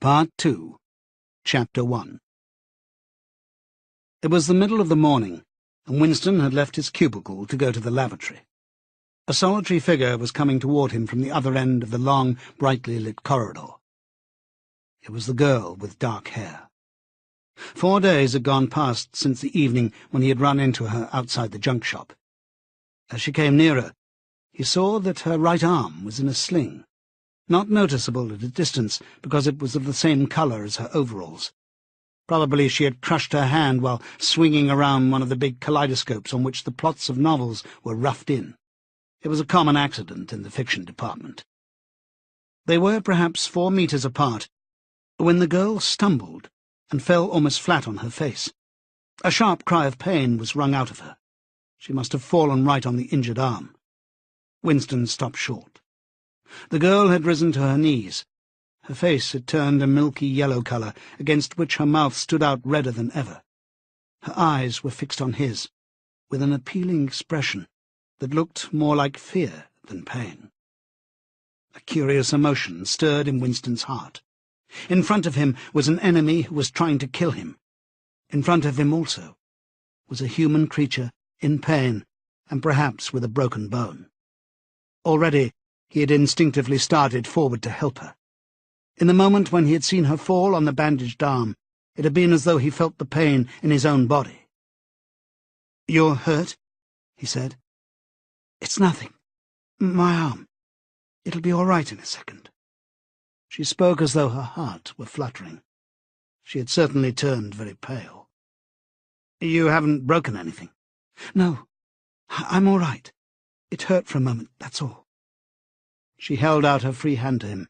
Part 2, Chapter 1. It was the middle of the morning, and Winston had left his cubicle to go to the lavatory. A solitary figure was coming toward him from the other end of the long, brightly lit corridor. It was the girl with dark hair. 4 days had gone past since the evening when he had run into her outside the junk shop. As she came nearer, he saw that her right arm was in a sling, not noticeable at a distance because it was of the same colour as her overalls. Probably she had crushed her hand while swinging around one of the big kaleidoscopes on which the plots of novels were roughed in. It was a common accident in the fiction department. They were perhaps 4 meters apart when the girl stumbled and fell almost flat on her face. A sharp cry of pain was wrung out of her. She must have fallen right on the injured arm. Winston stopped short. The girl had risen to her knees. Her face had turned a milky yellow colour, against which her mouth stood out redder than ever. Her eyes were fixed on his, with an appealing expression that looked more like fear than pain. A curious emotion stirred in Winston's heart. In front of him was an enemy who was trying to kill him. In front of him also was a human creature in pain and perhaps with a broken bone. Already he had instinctively started forward to help her. In the moment when he had seen her fall on the bandaged arm, it had been as though he felt the pain in his own body. "You're hurt?" he said. "It's nothing. My arm. It'll be all right in a second." She spoke as though her heart were fluttering. She had certainly turned very pale. "You haven't broken anything?" "No. I'm all right. It hurt for a moment, that's all." She held out her free hand to him,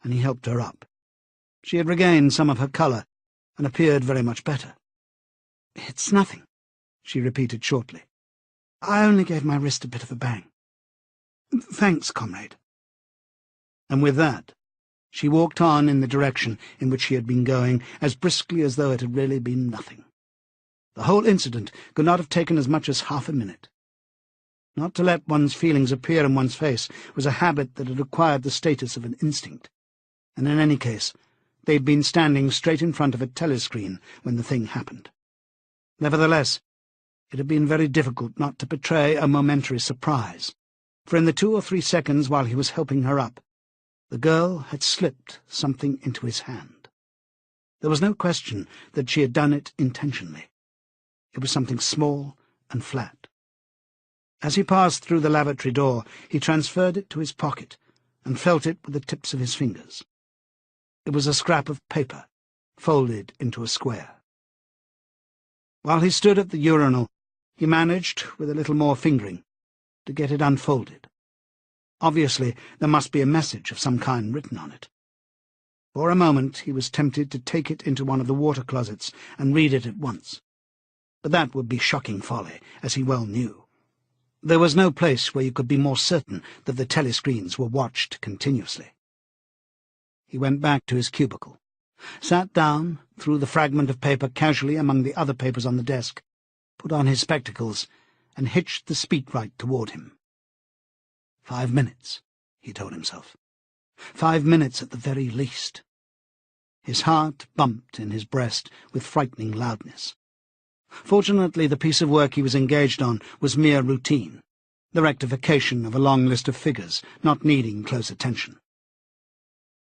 and he helped her up. She had regained some of her colour, and appeared very much better. "It's nothing," she repeated shortly. "I only gave my wrist a bit of a bang. Thanks, comrade." And with that, she walked on in the direction in which she had been going, as briskly as though it had really been nothing. The whole incident could not have taken as much as half a minute. Not to let one's feelings appear in one's face was a habit that had acquired the status of an instinct, and in any case, they'd been standing straight in front of a telescreen when the thing happened. Nevertheless, it had been very difficult not to betray a momentary surprise, for in the 2 or 3 seconds while he was helping her up, the girl had slipped something into his hand. There was no question that she had done it intentionally. It was something small and flat. As he passed through the lavatory door, he transferred it to his pocket and felt it with the tips of his fingers. It was a scrap of paper, folded into a square. While he stood at the urinal, he managed, with a little more fingering, to get it unfolded. Obviously, there must be a message of some kind written on it. For a moment he was tempted to take it into one of the water closets and read it at once. But that would be shocking folly, as he well knew. There was no place where you could be more certain that the telescreens were watched continuously. He went back to his cubicle, sat down, threw the fragment of paper casually among the other papers on the desk, put on his spectacles, and hitched the speedwrite toward him. 5 minutes, he told himself. 5 minutes at the very least. His heart bumped in his breast with frightening loudness. Fortunately, the piece of work he was engaged on was mere routine, the rectification of a long list of figures, not needing close attention.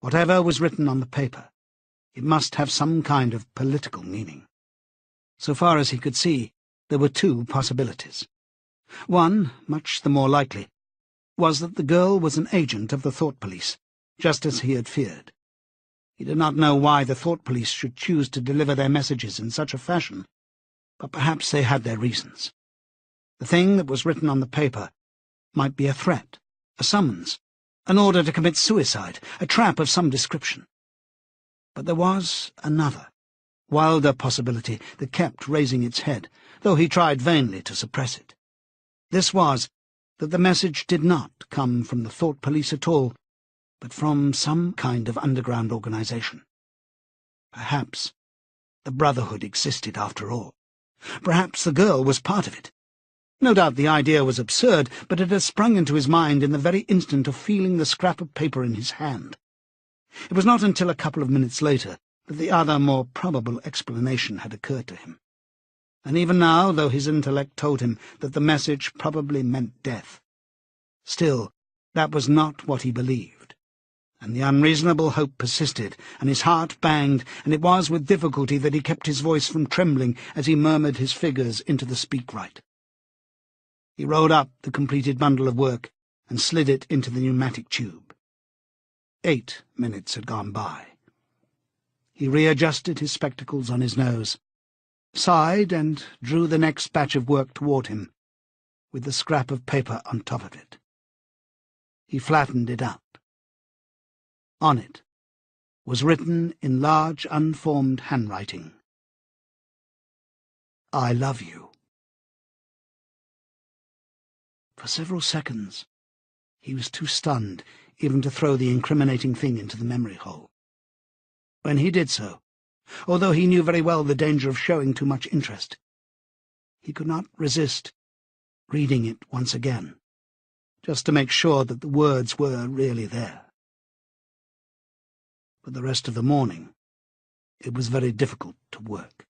Whatever was written on the paper, it must have some kind of political meaning. So far as he could see, there were 2 possibilities. One, much the more likely, was that the girl was an agent of the thought police, just as he had feared. He did not know why the thought police should choose to deliver their messages in such a fashion, but perhaps they had their reasons. The thing that was written on the paper might be a threat, a summons, an order to commit suicide, a trap of some description. But there was another, wilder possibility that kept raising its head, though he tried vainly to suppress it. This was that the message did not come from the thought police at all, but from some kind of underground organization. Perhaps the Brotherhood existed after all. Perhaps the girl was part of it. No doubt the idea was absurd, but it had sprung into his mind in the very instant of feeling the scrap of paper in his hand. It was not until a couple of minutes later that the other, more probable explanation had occurred to him. And even now, though his intellect told him that the message probably meant death, still, that was not what he believed, and the unreasonable hope persisted, and his heart banged, and it was with difficulty that he kept his voice from trembling as he murmured his figures into the speak-write. He rolled up the completed bundle of work and slid it into the pneumatic tube. 8 minutes had gone by. He readjusted his spectacles on his nose, sighed, and drew the next batch of work toward him, with the scrap of paper on top of it. He flattened it out. On it was written in large, unformed handwriting, "I love you." For several seconds he was too stunned even to throw the incriminating thing into the memory hole. When he did so, although he knew very well the danger of showing too much interest, he could not resist reading it once again, just to make sure that the words were really there. For the rest of the morning, it was very difficult to work.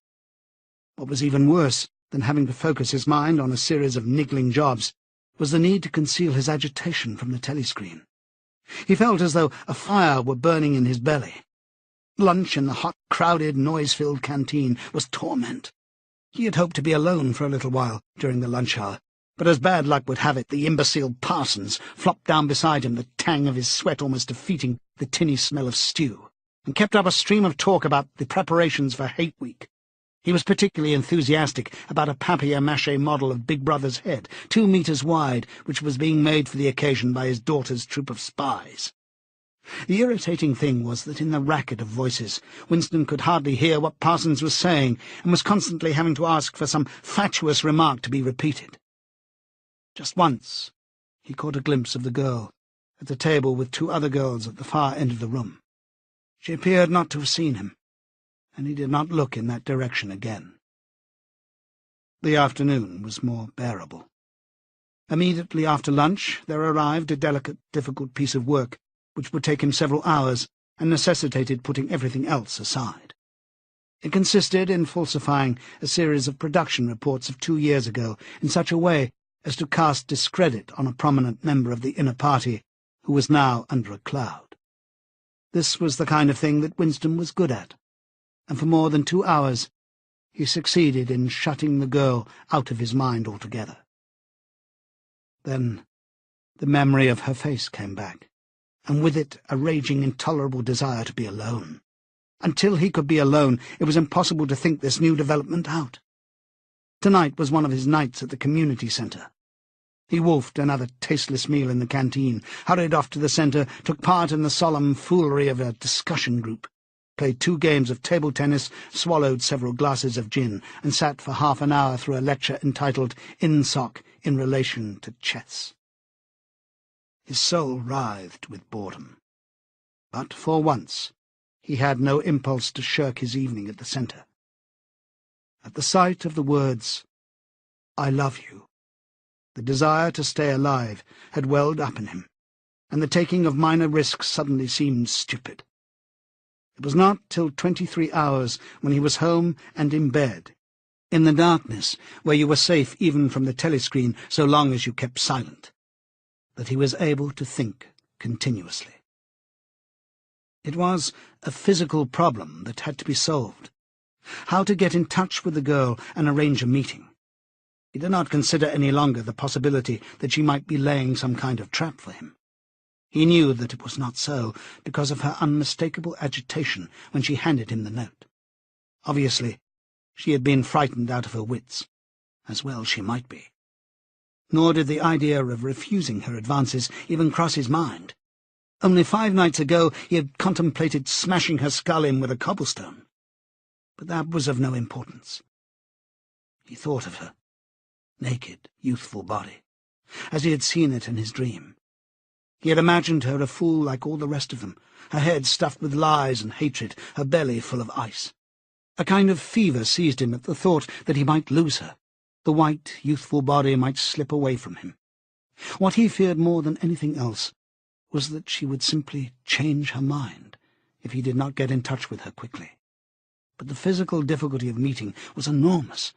What was even worse than having to focus his mind on a series of niggling jobs was the need to conceal his agitation from the telescreen. He felt as though a fire were burning in his belly. Lunch in the hot, crowded, noise-filled canteen was torment. He had hoped to be alone for a little while during the lunch hour, but as bad luck would have it, the imbecile Parsons flopped down beside him, the tang of his sweat almost defeating the tinny smell of stew, and kept up a stream of talk about the preparations for Hate Week. He was particularly enthusiastic about a papier-mâché model of Big Brother's head, 2 meters wide, which was being made for the occasion by his daughter's troop of spies. The irritating thing was that in the racket of voices, Winston could hardly hear what Parsons was saying, and was constantly having to ask for some fatuous remark to be repeated. Just once he caught a glimpse of the girl at the table with 2 other girls at the far end of the room. She appeared not to have seen him, and he did not look in that direction again. The afternoon was more bearable. Immediately after lunch there arrived a delicate, difficult piece of work which would take him several hours and necessitated putting everything else aside. It consisted in falsifying a series of production reports of 2 years ago in such a way as to cast discredit on a prominent member of the inner party who was now under a cloud. This was the kind of thing that Winston was good at, and for more than 2 hours he succeeded in shutting the girl out of his mind altogether. Then the memory of her face came back, and with it a raging, intolerable desire to be alone. Until he could be alone, it was impossible to think this new development out. Tonight was one of his nights at the community centre. He wolfed another tasteless meal in the canteen, hurried off to the centre, took part in the solemn foolery of a discussion group, played 2 games of table tennis, swallowed several glasses of gin, and sat for half an hour through a lecture entitled "INSOC in Relation to Chess." His soul writhed with boredom, but for once he had no impulse to shirk his evening at the centre. At the sight of the words, "I love you," the desire to stay alive had welled up in him, and the taking of minor risks suddenly seemed stupid. It was not till 23 hours, when he was home and in bed, in the darkness where you were safe even from the telescreen so long as you kept silent, that he was able to think continuously. It was a physical problem that had to be solved. How to get in touch with the girl and arrange a meeting. He did not consider any longer the possibility that she might be laying some kind of trap for him. He knew that it was not so, because of her unmistakable agitation when she handed him the note. Obviously, she had been frightened out of her wits, as well she might be. Nor did the idea of refusing her advances even cross his mind. Only 5 nights ago he had contemplated smashing her skull in with a cobblestone. But that was of no importance. He thought of her naked, youthful body, as he had seen it in his dream. He had imagined her a fool like all the rest of them, her head stuffed with lies and hatred, her belly full of ice. A kind of fever seized him at the thought that he might lose her. The white, youthful body might slip away from him. What he feared more than anything else was that she would simply change her mind, if he did not get in touch with her quickly. But the physical difficulty of meeting was enormous.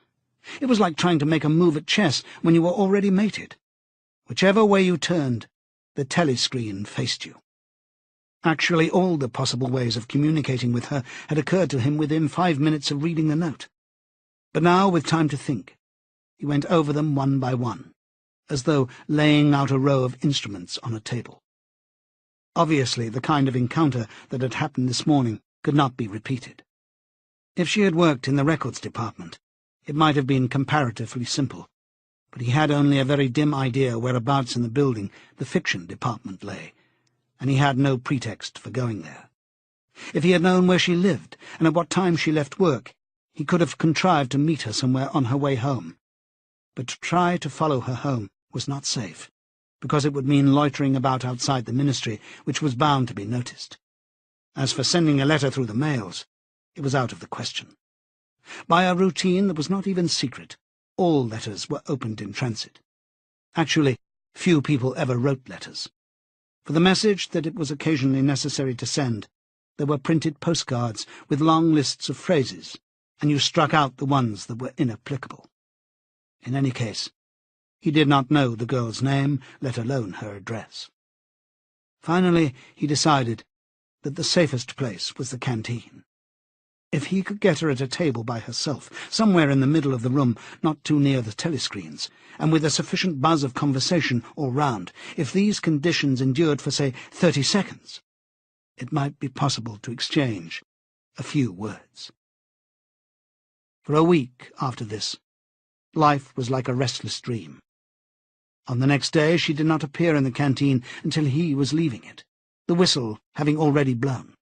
It was like trying to make a move at chess when you were already mated. Whichever way you turned, the telescreen faced you. Actually, all the possible ways of communicating with her had occurred to him within 5 minutes of reading the note. But now, with time to think, he went over them one by one, as though laying out a row of instruments on a table. Obviously, the kind of encounter that had happened this morning could not be repeated. If she had worked in the records department, it might have been comparatively simple, but he had only a very dim idea whereabouts in the building the fiction department lay, and he had no pretext for going there. If he had known where she lived and at what time she left work, he could have contrived to meet her somewhere on her way home. But to try to follow her home was not safe, because it would mean loitering about outside the ministry, which was bound to be noticed. As for sending a letter through the mails, it was out of the question. By a routine that was not even secret, all letters were opened in transit. Actually, few people ever wrote letters. For the message that it was occasionally necessary to send, there were printed postcards with long lists of phrases, and you struck out the ones that were inapplicable. In any case, he did not know the girl's name, let alone her address. Finally, he decided that the safest place was the canteen. If he could get her at a table by herself, somewhere in the middle of the room, not too near the telescreens, and with a sufficient buzz of conversation all round, if these conditions endured for, say, 30 seconds, it might be possible to exchange a few words. For a week after this, life was like a restless dream. On the next day she did not appear in the canteen until he was leaving it, the whistle having already blown.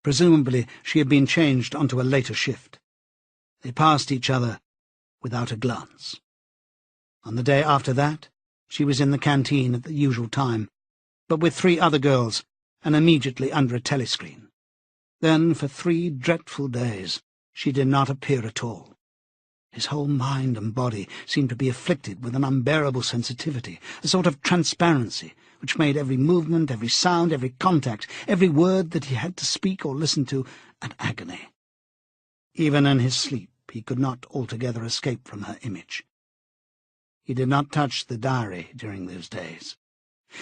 Presumably she had been changed onto a later shift. They passed each other without a glance. On the day after that, she was in the canteen at the usual time, but with 3 other girls, and immediately under a telescreen. Then, for 3 dreadful days, she did not appear at all. His whole mind and body seemed to be afflicted with an unbearable sensitivity, a sort of transparency, which made every movement, every sound, every contact, every word that he had to speak or listen to, an agony. Even in his sleep he could not altogether escape from her image. He did not touch the diary during those days.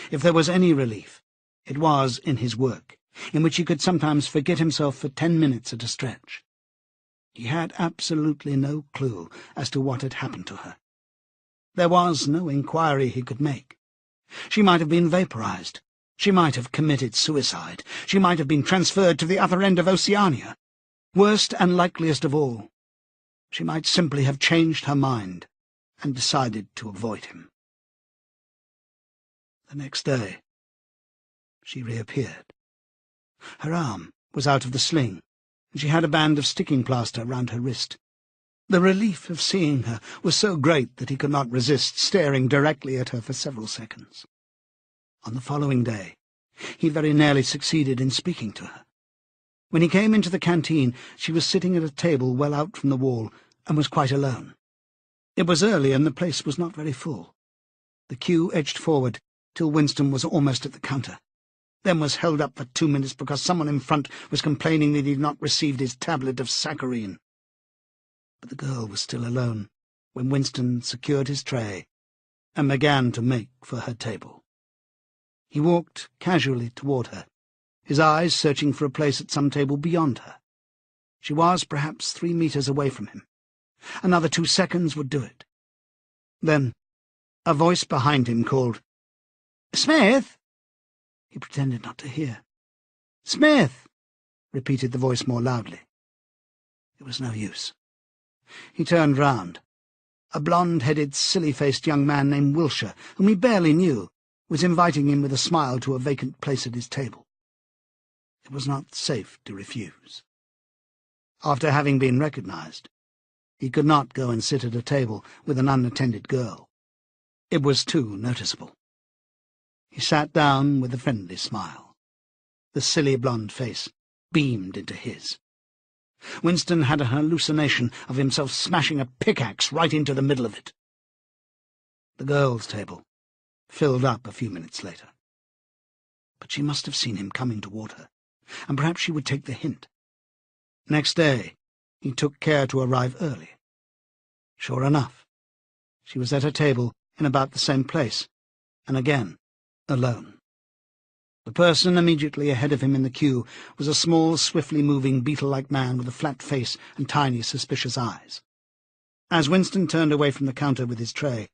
If there was any relief, it was in his work, in which he could sometimes forget himself for 10 minutes at a stretch. He had absolutely no clue as to what had happened to her. There was no inquiry he could make. She might have been vaporized. She might have committed suicide. She might have been transferred to the other end of Oceania. Worst and likeliest of all, she might simply have changed her mind and decided to avoid him. The next day, she reappeared. Her arm was out of the sling, and she had a band of sticking plaster round her wrist. The relief of seeing her was so great that he could not resist staring directly at her for several seconds. On the following day, he very nearly succeeded in speaking to her. When he came into the canteen, she was sitting at a table well out from the wall, and was quite alone. It was early, and the place was not very full. The queue edged forward till Winston was almost at the counter, then was held up for 2 minutes because someone in front was complaining that he had not received his tablet of saccharine. But the girl was still alone when Winston secured his tray and began to make for her table. He walked casually toward her, his eyes searching for a place at some table beyond her. She was perhaps 3 meters away from him. Another 2 seconds would do it. Then a voice behind him called, "Smith!" He pretended not to hear. "Smith!" repeated the voice more loudly. It was no use. He turned round. A blonde-headed, silly-faced young man named Wilshire, whom he barely knew, was inviting him with a smile to a vacant place at his table. It was not safe to refuse. After having been recognized, he could not go and sit at a table with an unattended girl. It was too noticeable. He sat down with a friendly smile. The silly blonde face beamed into his. Winston had an hallucination of himself smashing a pickaxe right into the middle of it. The girls' table filled up a few minutes later. But she must have seen him coming toward her, and perhaps she would take the hint. Next day, he took care to arrive early. Sure enough, she was at her table in about the same place, and again, alone. The person immediately ahead of him in the queue was a small, swiftly moving, beetle-like man with a flat face and tiny, suspicious eyes. As Winston turned away from the counter with his tray,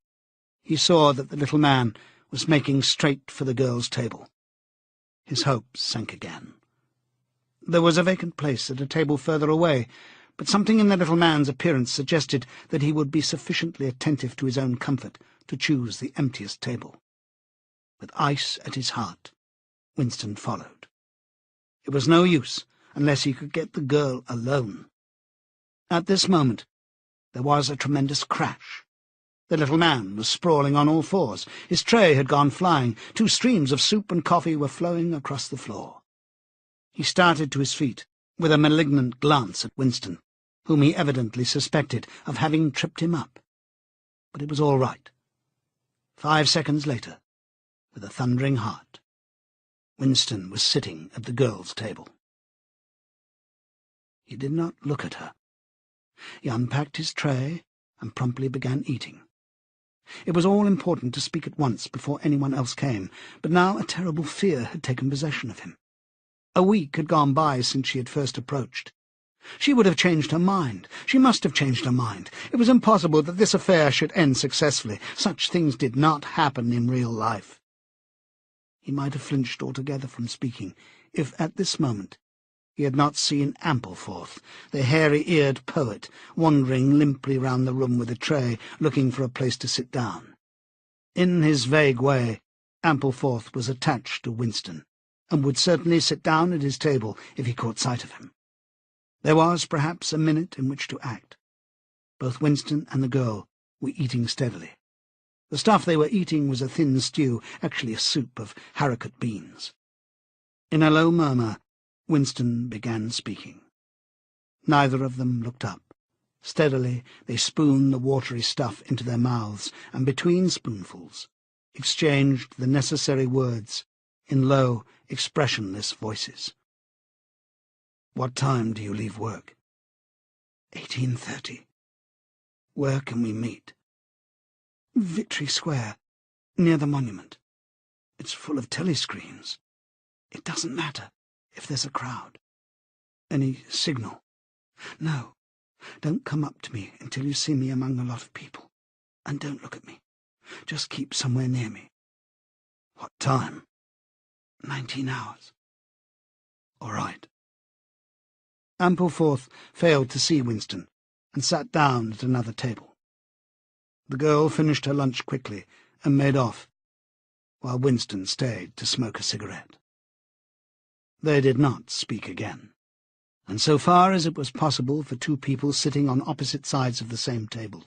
he saw that the little man was making straight for the girl's table. His hopes sank again. There was a vacant place at a table further away, but something in the little man's appearance suggested that he would be sufficiently attentive to his own comfort to choose the emptiest table. With ice at his heart, Winston followed. It was no use unless he could get the girl alone. At this moment, there was a tremendous crash. The little man was sprawling on all fours. His tray had gone flying. 2 streams of soup and coffee were flowing across the floor. He started to his feet, with a malignant glance at Winston, whom he evidently suspected of having tripped him up. But it was all right. 5 seconds later, with a thundering heart, Winston was sitting at the girl's table. He did not look at her. He unpacked his tray and promptly began eating. It was all important to speak at once before anyone else came, but now a terrible fear had taken possession of him. A week had gone by since she had first approached. She would have changed her mind. She must have changed her mind. It was impossible that this affair should end successfully. Such things did not happen in real life. He might have flinched altogether from speaking, if at this moment he had not seen Ampleforth, the hairy-eared poet, wandering limply round the room with a tray, looking for a place to sit down. In his vague way, Ampleforth was attached to Winston, and would certainly sit down at his table if he caught sight of him. There was perhaps a minute in which to act. Both Winston and the girl were eating steadily. The stuff they were eating was a thin stew, actually a soup of haricot beans. In a low murmur, Winston began speaking. Neither of them looked up. Steadily they spooned the watery stuff into their mouths, and between spoonfuls exchanged the necessary words in low, expressionless voices. "What time do you leave work?" 18:30. "Where can we meet?" "Victory Square, near the monument. It's full of telescreens. It doesn't matter if there's a crowd." "Any signal?" "No. Don't come up to me until you see me among a lot of people. And don't look at me. Just keep somewhere near me." "What time?" 19 hours. "All right." Ampleforth failed to see Winston, and sat down at another table. The girl finished her lunch quickly and made off, while Winston stayed to smoke a cigarette. They did not speak again, and so far as it was possible for 2 people sitting on opposite sides of the same table,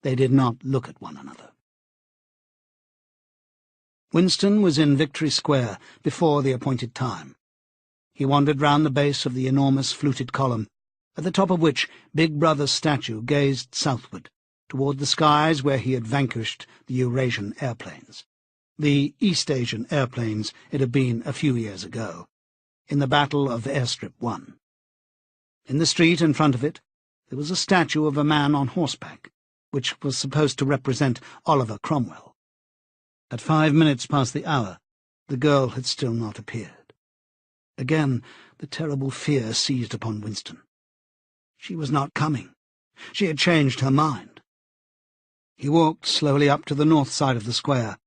they did not look at one another. Winston was in Victory Square before the appointed time. He wandered round the base of the enormous fluted column, at the top of which Big Brother's statue gazed southward, toward the skies where he had vanquished the Eurasian airplanes. The East Asian airplanes it had been a few years ago, in the Battle of Airstrip 1. In the street in front of it, there was a statue of a man on horseback, which was supposed to represent Oliver Cromwell. At 5 minutes past the hour, the girl had still not appeared. Again, the terrible fear seized upon Winston. She was not coming. She had changed her mind. He walked slowly up to the north side of the square,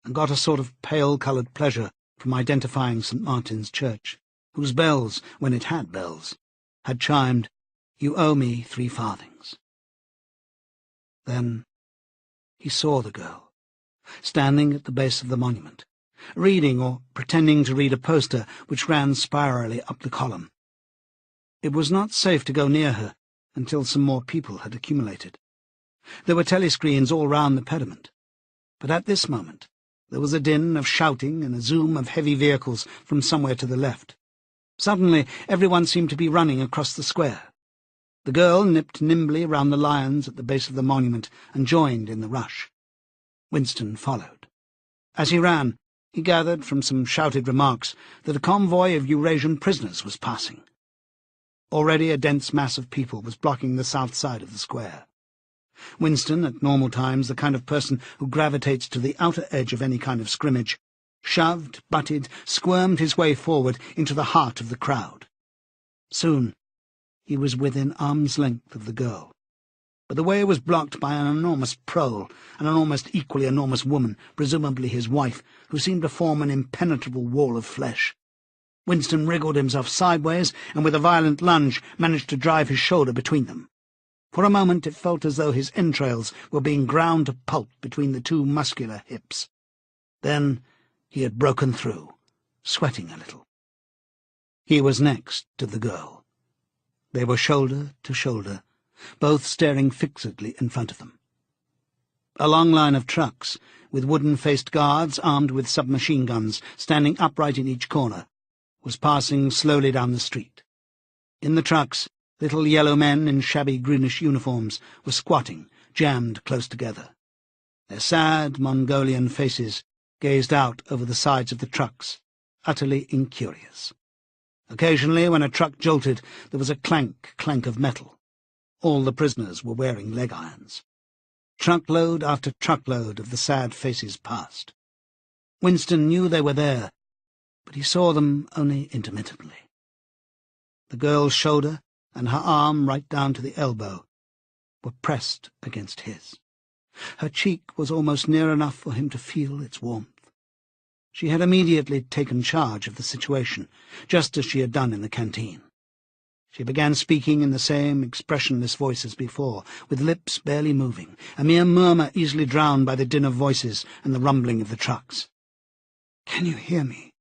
and got a sort of pale-coloured pleasure from identifying St. Martin's Church, whose bells, when it had bells, had chimed, "You owe me 3 farthings." Then he saw the girl, standing at the base of the monument, reading or pretending to read a poster which ran spirally up the column. It was not safe to go near her until some more people had accumulated. There were telescreens all round the pediment, but at this moment there was a din of shouting and a zoom of heavy vehicles from somewhere to the left. Suddenly everyone seemed to be running across the square. The girl nipped nimbly round the lions at the base of the monument and joined in the rush. Winston followed. As he ran, He gathered from some shouted remarks that a convoy of Eurasian prisoners was passing. Already a dense mass of people was blocking the south side of the square. Winston, at normal times the kind of person who gravitates to the outer edge of any kind of scrimmage, shoved, butted, squirmed his way forward into the heart of the crowd. Soon he was within arm's length of the girl, but the way was blocked by an enormous prole, an almost equally enormous woman, presumably his wife, who seemed to form an impenetrable wall of flesh. Winston wriggled himself sideways, and with a violent lunge managed to drive his shoulder between them. For a moment it felt as though his entrails were being ground to pulp between the two muscular hips. Then he had broken through, sweating a little. He was next to the girl. They were shoulder to shoulder, both staring fixedly in front of them. A long line of trucks, with wooden-faced guards armed with submachine guns standing upright in each corner, was passing slowly down the street. In the trucks, little yellow men in shabby greenish uniforms were squatting, jammed close together. Their sad Mongolian faces gazed out over the sides of the trucks, utterly incurious. Occasionally, when a truck jolted, there was a clank of metal. All the prisoners were wearing leg irons. Truckload after truckload of the sad faces passed. Winston knew they were there, but he saw them only intermittently. The girl's shoulder and her arm right down to the elbow were pressed against his. Her cheek was almost near enough for him to feel its warmth. She had immediately taken charge of the situation, just as she had done in the canteen. She began speaking in the same expressionless voice as before, with lips barely moving, a mere murmur easily drowned by the din of voices and the rumbling of the trucks. "Can you hear me?"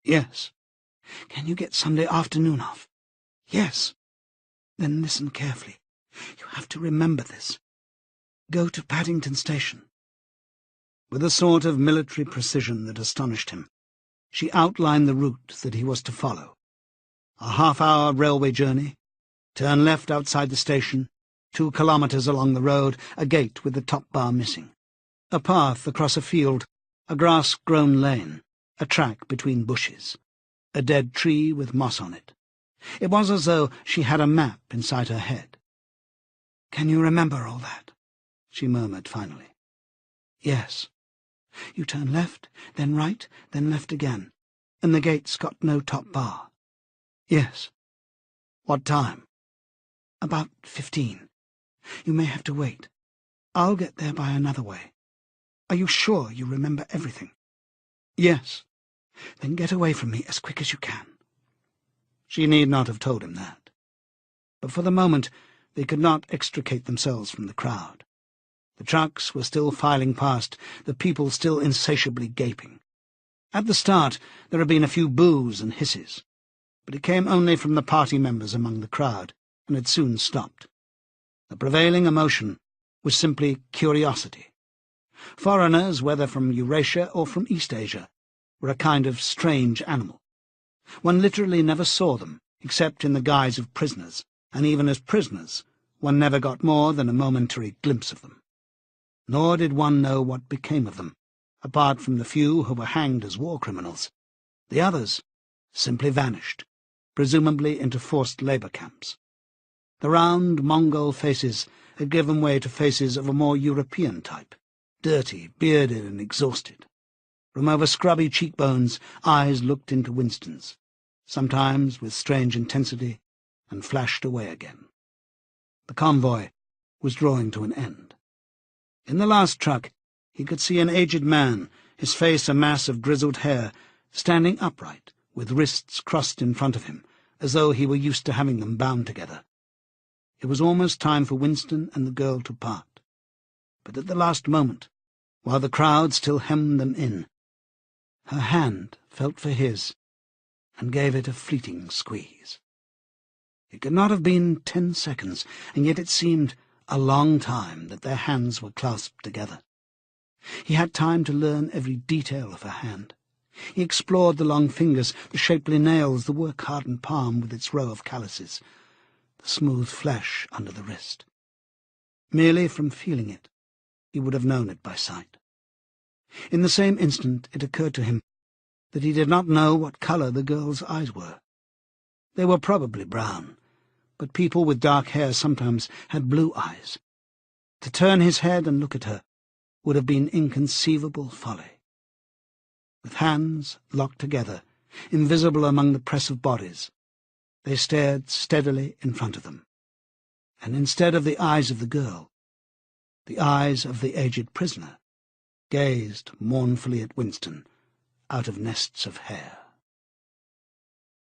"Yes." "Can you get Sunday afternoon off?" "Yes." "Then listen carefully. You have to remember this. Go to Paddington Station." With a sort of military precision that astonished him, she outlined the route that he was to follow. A half-hour railway journey, turn left outside the station, 2 kilometres along the road, a gate with the top bar missing, a path across a field, a grass-grown lane, a track between bushes, a dead tree with moss on it. It was as though she had a map inside her head. "Can you remember all that?" she murmured finally. "Yes. You turn left, then right, then left again, and the gate's got no top bar." "Yes." "What time?" "About 15. You may have to wait. I'll get there by another way. Are you sure you remember everything?" "Yes." "Then get away from me as quick as you can." She need not have told him that. But for the moment they could not extricate themselves from the crowd. The trucks were still filing past, the people still insatiably gaping. At the start there had been a few boos and hisses, but it came only from the party members among the crowd, and had soon stopped. The prevailing emotion was simply curiosity. Foreigners, whether from Eurasia or from East Asia, were a kind of strange animal. One literally never saw them, except in the guise of prisoners, and even as prisoners one never got more than a momentary glimpse of them. Nor did one know what became of them, apart from the few who were hanged as war criminals. The others simply vanished, presumably into forced labour camps. The round Mongol faces had given way to faces of a more European type, dirty, bearded and exhausted. From over scrubby cheekbones eyes looked into Winston's, sometimes with strange intensity, and flashed away again. The convoy was drawing to an end. In the last truck he could see an aged man, his face a mass of grizzled hair, standing upright, with wrists crossed in front of him, as though he were used to having them bound together. It was almost time for Winston and the girl to part. But at the last moment, while the crowd still hemmed them in, her hand felt for his and gave it a fleeting squeeze. It could not have been 10 seconds, and yet it seemed a long time that their hands were clasped together. He had time to learn every detail of her hand. He explored the long fingers, the shapely nails, the work-hardened palm with its row of calluses, the smooth flesh under the wrist. Merely from feeling it, he would have known it by sight. In the same instant it occurred to him that he did not know what colour the girl's eyes were. They were probably brown, but people with dark hair sometimes had blue eyes. To turn his head and look at her would have been inconceivable folly. With hands locked together, invisible among the press of bodies, they stared steadily in front of them, and instead of the eyes of the girl, the eyes of the aged prisoner gazed mournfully at Winston out of nests of hair.